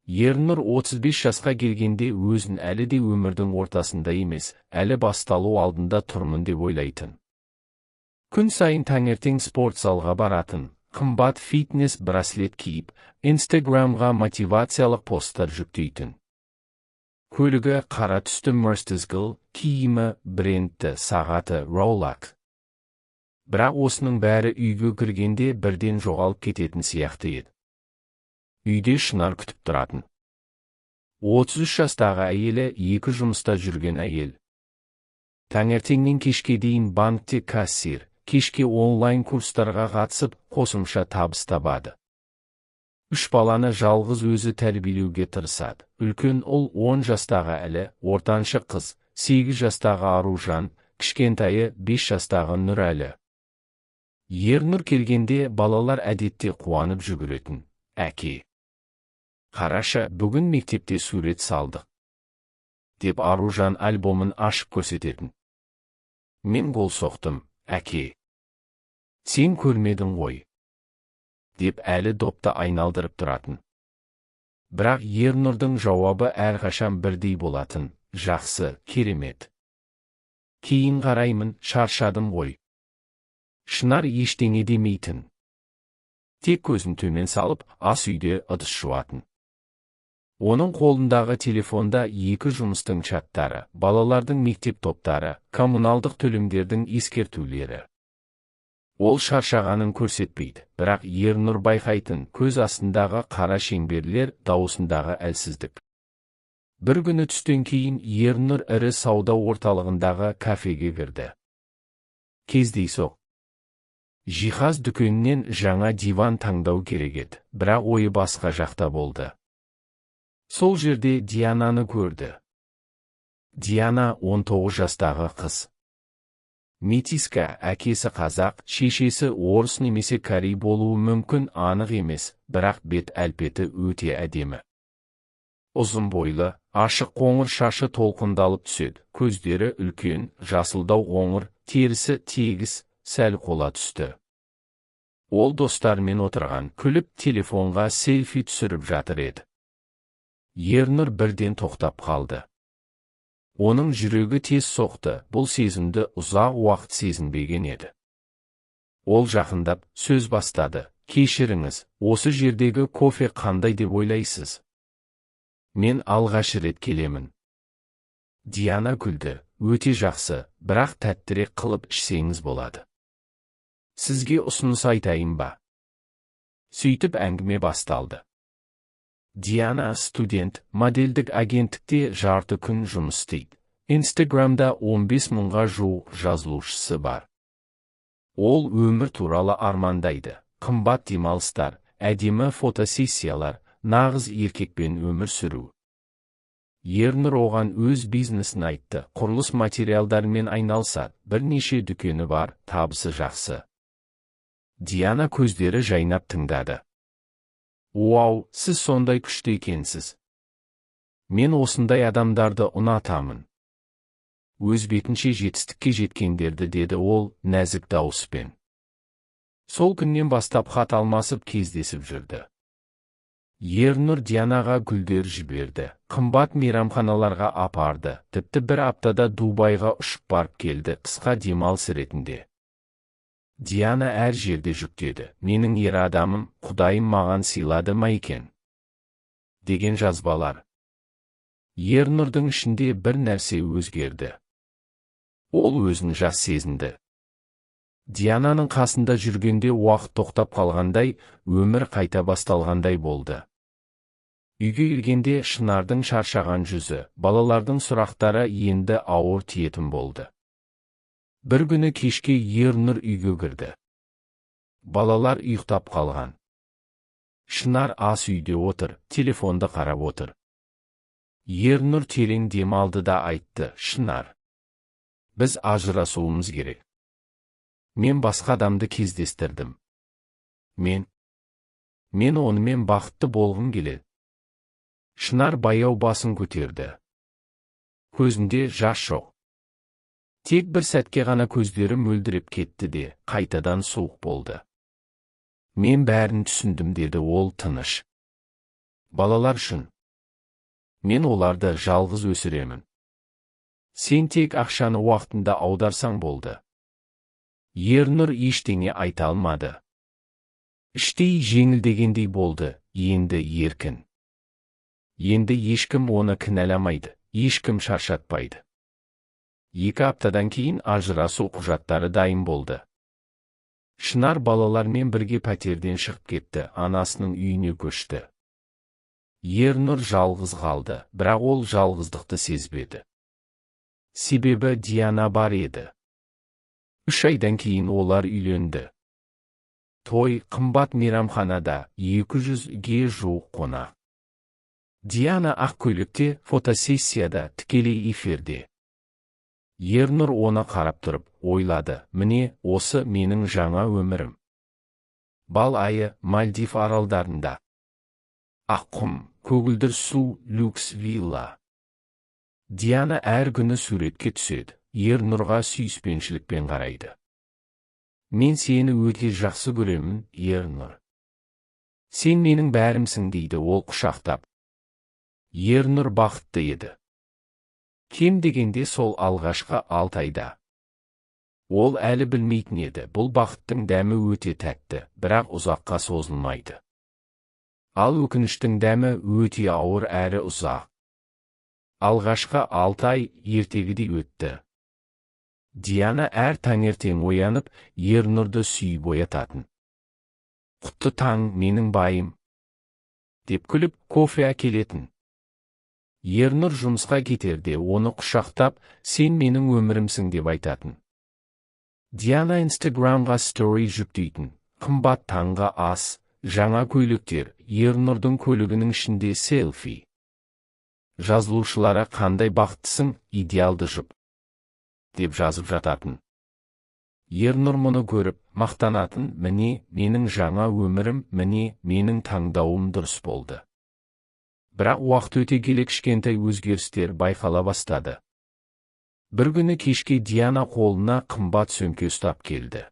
Ернұр 35 жасқа келгенде өзін әлі де өмірдің ортасында емес, әлі басталу алдында тұрмын деп ойлайтын. Күн сайын таңертең спорт залға баратын, қымбат фитнес браслет киіп, Instagramға мотивациялық посттар жүктейтін. Көлігі қара түсті Mercedes-Benz, киімі брендті сағаты Rolex. Бірақ осының бәрі үйге кіргенде бірден жоғалып кететін сияқты еді. Үйде Шынар күтіп тұратын. 33 жастағы әйелі, 2 жұмыста жүрген әйел. Таңертеңнен кешке дейін банкте кассир, кешке онлайн курстарға қатысып, қосымша табыс табады. 3 баланы жалғыз өзі тәрбиелеуге тырысады. Үлкен ұл 10 жастағы әлі, ортаншы қыз, 8 жастағы Аружан, кішкентайы 5 жастағы Нұрәлі. Ернұр келгенде балалар әдетте қуанып жүгіретін. Әке, қараша, бүгін мектепте сурет салдық, деп Аружан альбомын ашып көрсететін. Мен гол соқтым, әке. Сен көрмедің ғой, деп әлі допты айналдырып тұратын. Бірақ Ернұрдың жауабы әрқашан бірдей болатын. Жақсы, керемет. Кейін қараймын, шаршадым ғой. Шынар ештеңе демейтін. Тек көзін төмен салып, ас үйде ыдыс жуатын. Оның қолындағы телефонда 2 жұмыстың чаттары, балалардың мектеп топтары, коммуналдық төлемдердің ескертулері. Ол шаршағанын көрсетпейді, бірақ Ернұр байқайтын көз астындағы қара шеңберлер, даусындағы әлсіздік. Бір күні түстен кейін Ернұр ірі сауда орталығындағы кафеге кірді. Кездейсоқ. Жиһаз дүкенінен жаңа диван таңдау керек еді, бірақ ойы басқа жақта болды. Сол жерде Диананы көрді. Диана 19 жастағы қыз. Метиска, әкесі қазақ, шешесі орыс немесе корей болуы мүмкін, анық емес, бірақ бет әлпеті өте әдемі. Ұзын бойлы, ашық қоңыр шашы толқындалып түседі, көздері үлкен, жасылдау қоңыр, терісі тегіс, сәл қола түсті. Ол достарымен отырған, күліп телефонға селфи түсіріп жатыр еді. Ернұр бірден тоқтап қалды. Оның жүрегі тез соқты, бұл сезімді ұзақ уақыт сезінбеген еді. Ол жақындап, сөз бастады. Кешіріңіз, осы жердегі кофе қандай деп ойлайсыз? Мен алғаш рет келемін. Диана күлді. Өте жақсы, бірақ тәттірек қылып ішсеңіз болады. Сізге ұсыныс айтайын ба? Сөйтіп әңгіме басталды. Диана студент, модельдік агенттікте жарты күн жұмыс істейді. Instagramда 15 мыңға жуық жазылушысы бар. Ол өмір туралы армандайды. Қымбат демалыстар, әдемі фотосессиялар, нағыз еркекпен өмір сүру. Ернұр оған өз бизнесін айтты. Құрылыс материалдарымен айналысады, бірнеше дүкені бар, табысы жақсы. Диана көздері жайнап тыңдады. Уау, сіз сондай күшті екенсіз. Мен осындай адамдарды ұнатамын. Өз бетінше жетістікке жеткендерді, деді ол, нәзік дауыспен. Сол күннен бастап хат алмасып кездесіп жүрді. Ернұр Дианаға гүлдер жіберді, қымбат мейрамханаларға апарды, тіпті бір аптада Дубайға ұшып барып келді, қысқа демалыс ретінде. Диана әр жерде жүктеді. Менің ер адамым, Құдайым маған сыйлады ма екен? Деген жазбалар. Ернұрдың ішінде бір нәрсе өзгерді. Ол өзін жас сезінді. Диананың қасында жүргенде уақыт тоқтап қалғандай, өмір қайта басталғандай болды. Үйге келгенде Шынардың шаршаған жүзі, балалардың сұрақтары енді ауыр тиетін болды. Бір күні кешке Ернұр үйге кірді. Балалар ұйықтап қалған. Шынар ас үйде отыр, телефонды қарап отыр. Ернұр терең дем алды да айтты. Шынар, біз ажырасуымыз керек. Мен басқа адамды кездестірдім. Мен онымен бақытты болғым келеді. Шынар баяу басын көтерді. Көзінде жас жоқ. Тек бір сәтке ғана көздері мөлдіреп кетті де, қайтадан суық болды. Мен бәрін түсіндім, деді ол тыныш. Балалар үшін, Мен оларды жалғыз өсіремін. Сен тек ақшаны уақытында аударсаң болды. Ернұр ештеңе айта алмады. Іштей жеңілдегендей болды, енді еркін. Енді ешкім оны кінәламайды, ешкім шаршатпайды. 2 аптадан кейін ажырасу құжаттары дайын болды. Шынар балалармен бірге пәтерден шығып кетті, анасының үйіне көшті. Ернұр жалғыз қалды, бірақ ол жалғыздықты сезбеді. Себебі Диана бар еді. 3 айдан кейін олар үйленді. Той қымбат мейрамханада 200-ге жуық қонақ. Диана ақ көйлекте, фотосессияда, тікелей эфирде. Ернұр оны қарап тұрып, ойлады, міне, осы менің жаңа өмірім. Бал айы, Мальдив аралдарында. Аққұм, көгілдір су, люкс вилла. Диана әр күні суретке түседі, Ернұрға сүйіспеншілікпен қарайды. Мен сені өте жақсы көремін, Ернұр. Сен менің бәрімсің дейді ол құшақтап. Ернұр бақытты еді. Кем дегенде сол алғашқы 6 айда. Ол әлі білмейтін еді, бұл бақыттың дәмі өте тәтті, бірақ ұзаққа созылмайды. Ал өкініштің дәмі өте ауыр әрі ұзақ. Алғашқы 6 ай ертегідей өтті. Диана әр таңертең оянып, Ернұрды сүйіп оятатын. Құтты таң, менің байым, деп күліп, кофе әкелетін. Ернұр жұмысқа кетерде оны құшақтап, сен менің өмірімсің деп айтатын. Диана Инстаграмға стори жүктейтін, қымбат таңғы ас, жаңа көйлектер, Ернұрдың көлігінің ішінде селфи. Жазылушылары қандай бақыттысың, идеалды жұп, деп жазып жататын. Ернұр мұны көріп, мақтанатын, міне, менің жаңа өмірім, міне, менің таңдауым дұрыс болды. Бірақ уақыт өте келе кішкентай өзгерістер байқала бастады. Бір күні кешке Диана қолына қымбат сөмке ұстап келді.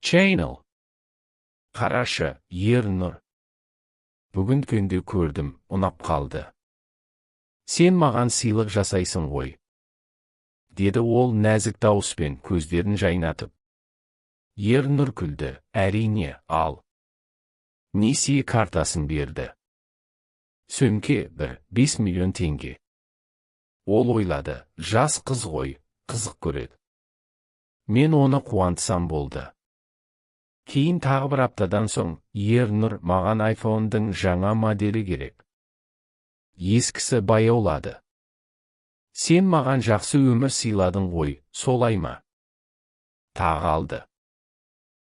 Chanel. Қарашы, Ернұр. Бүгін түнде көрдім, ұнап қалды. Сен маған сыйлық жасайсың ғой, деді ол нәзік дауыспен, көздерін жайнатып. Ернұр күлді, әрине, ал. Несие картасын берді. Сөмке 5 миллион теңге. Ол ойлады, жас қыз ғой, қызық көреді. Мен оны қуантсам болды. Кейін тағы бір аптадан соң, Ернұр, маған iPhone-дың жаңа моделі керек. Ескісі баяулады. Сен маған жақсы өмір сыйладың ғой, солай ма? Тағы алды.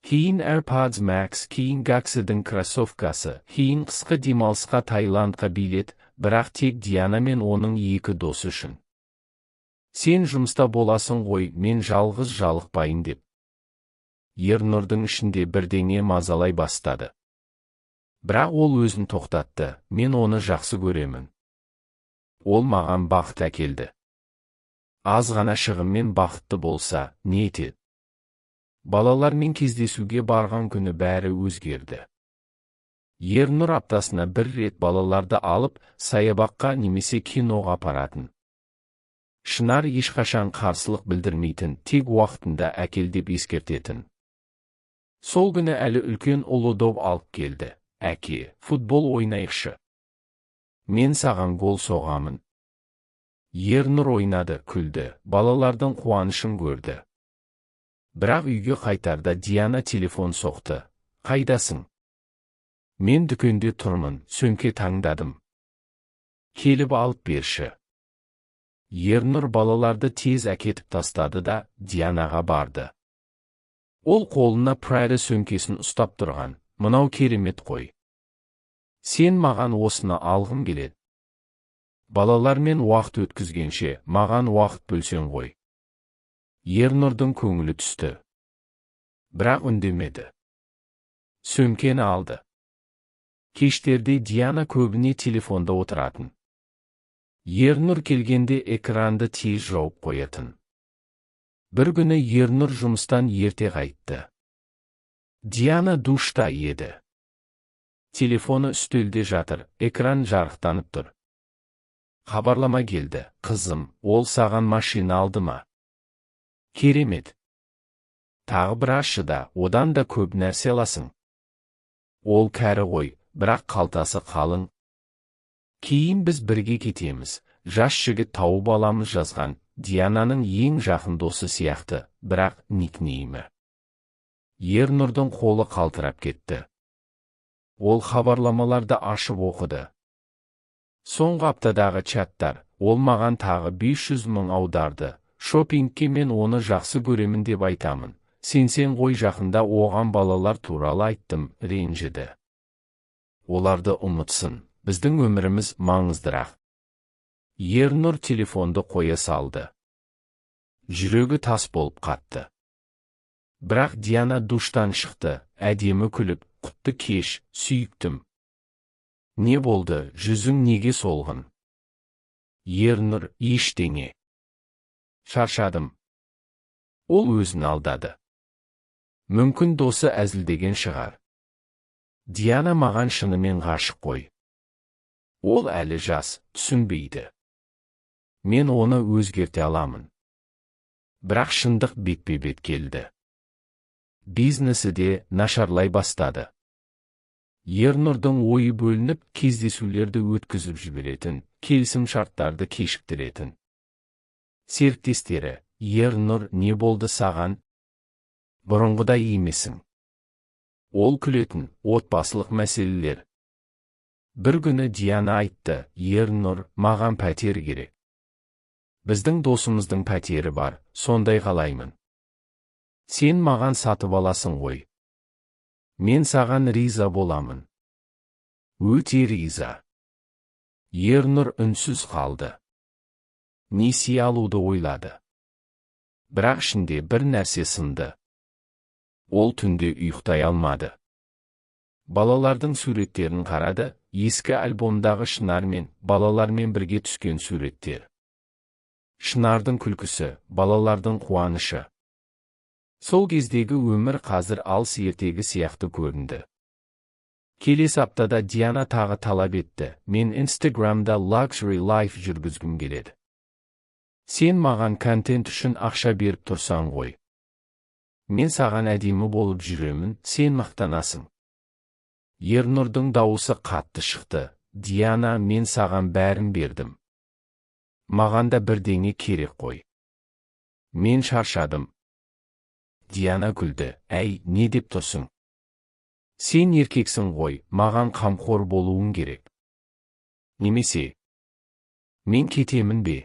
Кейін AirPods Max, кейін Galaxy-дің кроссовкасы, кейін қысқы демалысқа Таиландқа билет, бірақ тек Диана мен оның 2 досы үшін. Сен жұмыста боласың ғой, мен жалғыз жалықпайын деп. Ернұрдың ішінде бірдеңе мазалай бастады. Бірақ ол өзін тоқтатты, мен оны жақсы көремін. Ол маған бақыт әкелді. Аз ғана шығынмен бақытты болса, не етеді? Балалармен кездесуге барған күні бәрі өзгерді. Ернұр аптасына 1 рет балаларды алып, саябаққа немесе киноға апаратын. Шынар ешқашан қарсылық білдірмейтін, тек уақытында әкел деп ескертетін. Сол күні әлі үлкен ұлы доп алып келді. Әке, футбол ойнайықшы. Мен саған гол соғамын. Ернұр ойнады, күлді, балалардың қуанышын көрді. Бірақ үйге қайтарда Диана телефон соқты. Қайдасың? Мен дүкенде тұрмын, сөмке таңдадым. Келіп алып берші. Ернұр балаларды тез әкетіп тастады да Дианаға барды. Ол қолына Prada сөмкесін ұстап тұрған, мынау керемет қой. Сен маған осыны алғым келеді. Балалармен уақыт өткізгенше, маған уақыт бөлсең ғой. Ернұрдың көңілі түсті. Бірақ үндемеді. Сөмкені алды. Кештерде Диана көбіне телефонда отыратын. Ернұр келгенде экранды тез жауып қоятын. Бір күні Ернұр жұмыстан ерте қайтты. Диана душта еді. Телефоны үстелде жатыр, экран жарықтанып тұр. Хабарлама келді. Қызым, ол саған машина алды ма? Керемет. Тағы бір ашыда, одан да көп нәрсе аласың. Ол кәрі ғой, бірақ қалтасы қалың. Кейін біз бірге кетеміз. Жас жігіт тауып аламыз жазған. Диананың ең жақын досы сияқты, бірақ никнеймі. Ернұрдың қолы қалтырап кетті. Ол хабарламаларды ашып оқыды. Соңғы аптадағы чаттар, ол маған тағы 500 мың аударды. Шопингке мен оны жақсы көремін деп айтамын. Сен ғой жақында оған балалар туралы айттым, ренжіді. Оларды ұмытсын, біздің өміріміз маңыздырақ. Ернұр телефонды қоя салды. Жүрегі тас болып қатты. Бірақ Диана душтан шықты, әдемі күліп, құтты кеш, сүйіктім. Не болды, жүзің неге солғын? Ернұр, ештеңе. Шаршадым. Ол өзін алдады. Мүмкін досы әзілдеген шығар. Диана маған шынымен ғашық қой. Ол әлі жас, түсінбейді. Мен оны өзгерте аламын. Бірақ шындық бетпе-бет келді. Бизнесі де нашарлай бастады. Ернұрдың ойы бөлініп, кездесулерді өткізіп жіберетін, келісім шарттарды кешіктіретін. Серіктестері, Ернұр, не болды саған? Бұрынғыдай емесің. Ол күлетін, отбасылық мәселелер. Бір күні Диана айтты, Ернұр, маған пәтер керек. Біздің досымыздың пәтері бар, сондай қалаймын. Сен маған сатып аласың ғой. Мен саған риза боламын. Өте риза. Ернұр үнсіз қалды. Несие алуды ойлады. Бірақ ішінде бір нәрсе сынды. Ол түнде ұйықтай алмады. Балалардың суреттерін қарады, ескі альбомдағы Шынар мен балалармен бірге түскен суреттер. Шынардың күлкісі, балалардың қуанышы. Сол кездегі өмір қазір алыс ертегі сияқты көрінді. Келесі аптада Диана тағы талап етті, мен Instagram'да luxury life жүргізгім келеді. Сен маған контент үшін ақша беріп тұрсаң ғой. Мен саған әдемі болып жүремін, сен мақтанасың. Ернұрдың дауысы қатты шықты. Диана, мен саған бәрін бердім. Маған да бірдеңе керек қой. Мен шаршадым. Диана күлді. Әй, не деп тұрсың? Сен еркексің ғой, маған қамқор болуың керек. Немесе, мен кетемін бе?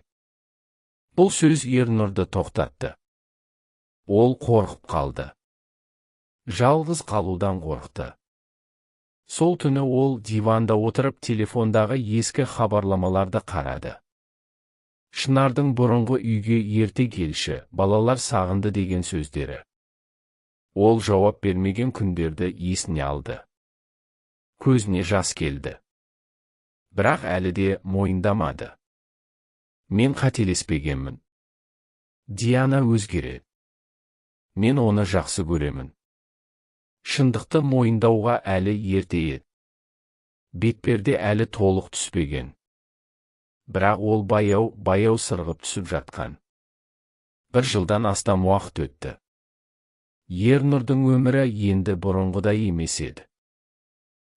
Бұл сөз Ернұрды тоқтатты. Ол қорқып қалды. Жалғыз қалудан қорықты. Сол түні ол диванда отырып телефондағы ескі хабарламаларды қарады. Шынардың бұрынғы үйге ерте келші, балалар сағынды деген сөздері. Ол жауап бермеген күндерді есіне алды. Көзіне жас келді. Бірақ әлі де мойындамады. Мен қателеспегенмін. Диана өзгереді. Мен оны жақсы көремін. Шындықты мойындауға әлі ерте еді. Бетперде әлі толық түспеген. Бірақ ол баяу сырғып түсіп жатқан. 1 жылдан астам уақыт өтті. Ернұрдың өмірі енді бұрынғыдай емес еді.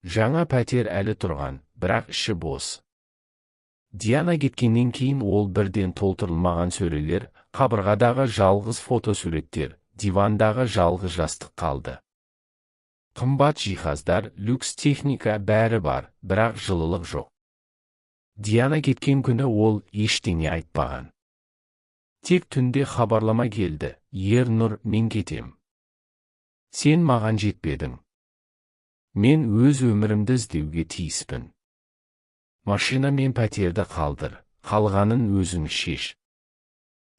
Жаңа пәтер әлі тұрған, бірақ іші бос. Диана кеткеннен кейін ол бірден толтырылмаған сөрелер, қабырғадағы жалғыз фотосуреттер, дивандағы жалғыз жастық қалды. Қымбат жиһаздар, люкс техника бәрі бар, бірақ жылылық жоқ. Диана кеткен күні ол ештеңе айтпаған. Тек түнде хабарлама келді. Ернұр, мен кетем. Сен маған жетпедің. Мен өз өмірімді іздеуге тиіспін. Машина мен пәтерді қалдыр, қалғанын өзің шеш.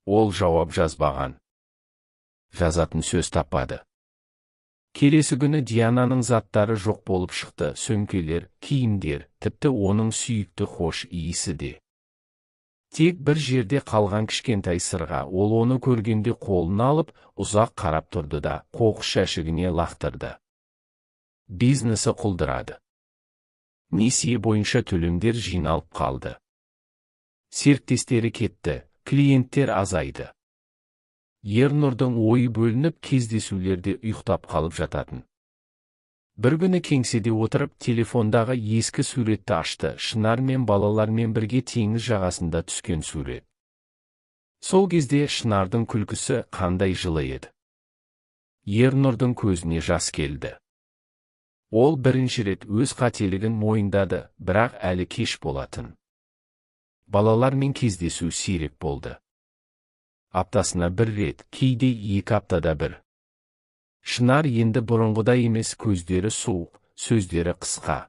Ол жауап жазбаған. Жазатын сөз таппады. Келесі күні Диананың заттары жоқ болып шықты, сөмкелер, киімдер, тіпті оның сүйікті хош иісі де. Тек бір жерде қалған кішкентай сырға, ол оны көргенде қолын алып, ұзақ қарап тұрды да, қоқыс жәшігіне лақтырды. Бизнесі құлдырады. Несие бойынша төлемдер жиналып қалды. Серіктестері кетті, клиенттер азайды. Ернұрдың ойы бөлініп, кездесулерде ұйықтап қалып жататын. Бір күні кеңседе отырып, телефондағы ескі суретті ашты. Шынар мен балалармен бірге теңіз жағасында түскен сурет. Сол кезде Шынардың күлкісі қандай жылы еді. Ернұрдың көзіне жас келді. Ол бірінші рет өз қателігін мойындады, бірақ әлі кеш болатын. Балалармен кездесу сирек болды. Аптасына бір рет, кейде 2 аптада бір. Шынар енді бұрынғыдай емес, көздері суық, сөздері қысқа.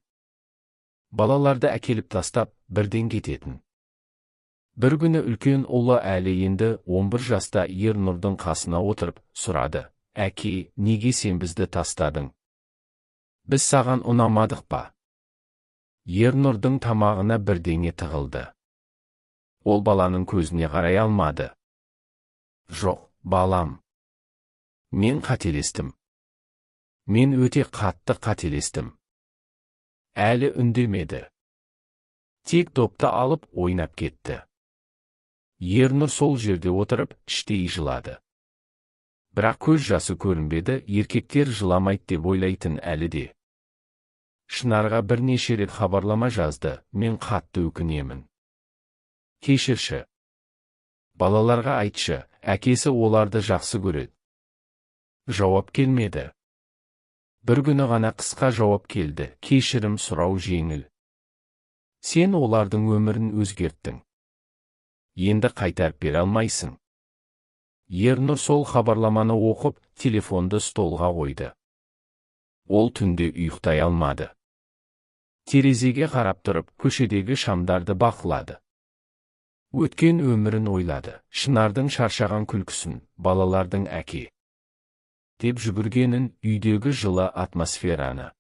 Балаларды әкеліп тастап, бірден кететін. Бір күні үлкен ұлы әлі енді 11 жаста Ернұрдың қасына отырып, сұрады: «Әке, неге сен бізді тастадың? Біз саған ұнамадық па?» Ернұрдың тамағына бірдеңе тығылды. Ол баланың көзіне қарай алмады. «Жоқ, балам. Мен қателестім. Мен өте қатты қателестім». Әлі үндемеді. Тек допты алып ойнап кетті. Ернұр сол жерде отырып, іштей жылады. Бірақ көз жасы көрінбеді, еркектер жыламайды деп ойлайтын әлі де. Шынарға бірнеше рет хабарлама жазды: «Мен қатты өкінемін. Кешірші. Балаларға айтшы, әкесі оларды жақсы көреді». Жауап келмеді. Бір күні ғана қысқа жауап келді: «Кешірім сұрау жеңіл. Сен олардың өмірін өзгерттің. Енді қайтарып бере алмайсың». Ернұр сол хабарламаны оқып, телефонды столға қойды. Ол түнде ұйықтай алмады. Терезеге қарап тұрып, көшедегі шамдарды бақылады. Өткен өмірін ойлады, Шынардың шаршаған күлкісін, балалардың әке деп жүгіргенін, үйдегі жылы атмосфераны.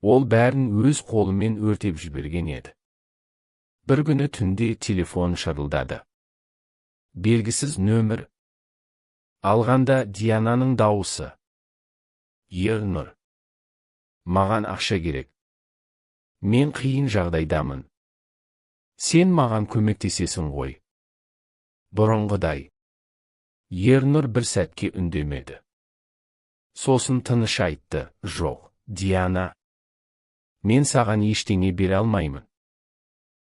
Ол бәрін өз қолымен өртеп жіберген еді. Бір күні түнде телефон шырылдады. Белгісіз нөмір. Алғанда Диананың дауысы. «Ернұр. Маған ақша керек. Мен қиын жағдайдамын. Сен маған көмектесесің ғой». Бұрынғыдай. Ернұр бір сәтке үндемеді. Сосын тыныш айтты: «Жоқ, Диана. Мен саған ештеңе бере алмаймын.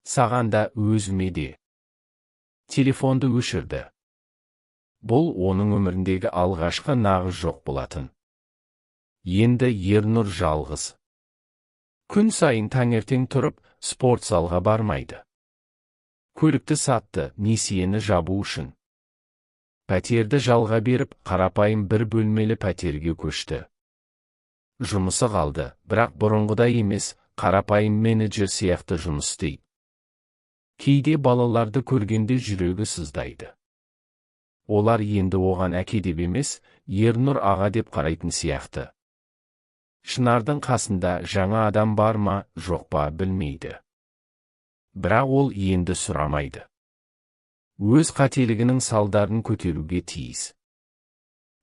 Саған да, өзіме де». Телефонды өшірді. Бұл оның өміріндегі алғашқы нағыз жоқ болатын. Енді Ернұр жалғыз. Күн сайын таңертең тұрып, спорт залға бармайды. Көлікті сатты, несиені жабу үшін. Пәтерді жалға беріп, қарапайым бір бөлмелі пәтерге көшті. Жұмысы қалды, бірақ бұрынғыдай емес, қарапайым менеджер сияқты жұмыс істейді. Кейде балаларды көргенде жүрегі сыздайды. Олар енді оған әке деп емес, Ернұр аға деп қарайтын сияқты. Шынардың қасында жаңа адам бар ма, жоқ па білмейді. Бірақ ол енді сұрамайды. Өз қателігінің салдарын көтеруге тиіс.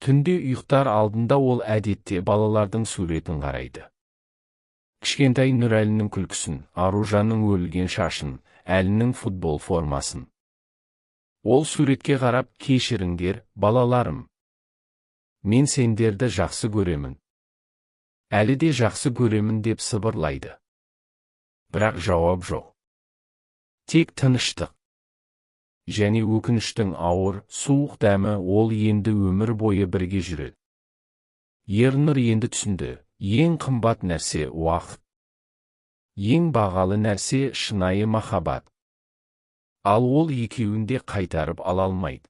Түнде ұйықтар алдында ол әдетте балалардың суретін қарайды. Кішкентай Нұрәлінің күлкісін, Аружанның өлген шашын, Әлінің футбол формасын. Ол суретке қарап: «Кешіріңдер, балаларым. Мен сендерді жақсы көремін. Әлі де жақсы көремін» деп сыбырлайды. Бірақ жауап жоқ. Тек тыныштық. Және өкініштің ауыр, суық дәмі. Ол енді өмір бойы бірге жүреді. Ернұр енді түсінді: ең қымбат нәрсе уақыт. Ең бағалы нәрсе шынайы махаббат. Ал ол екеуін де қайтарып ала алмайды.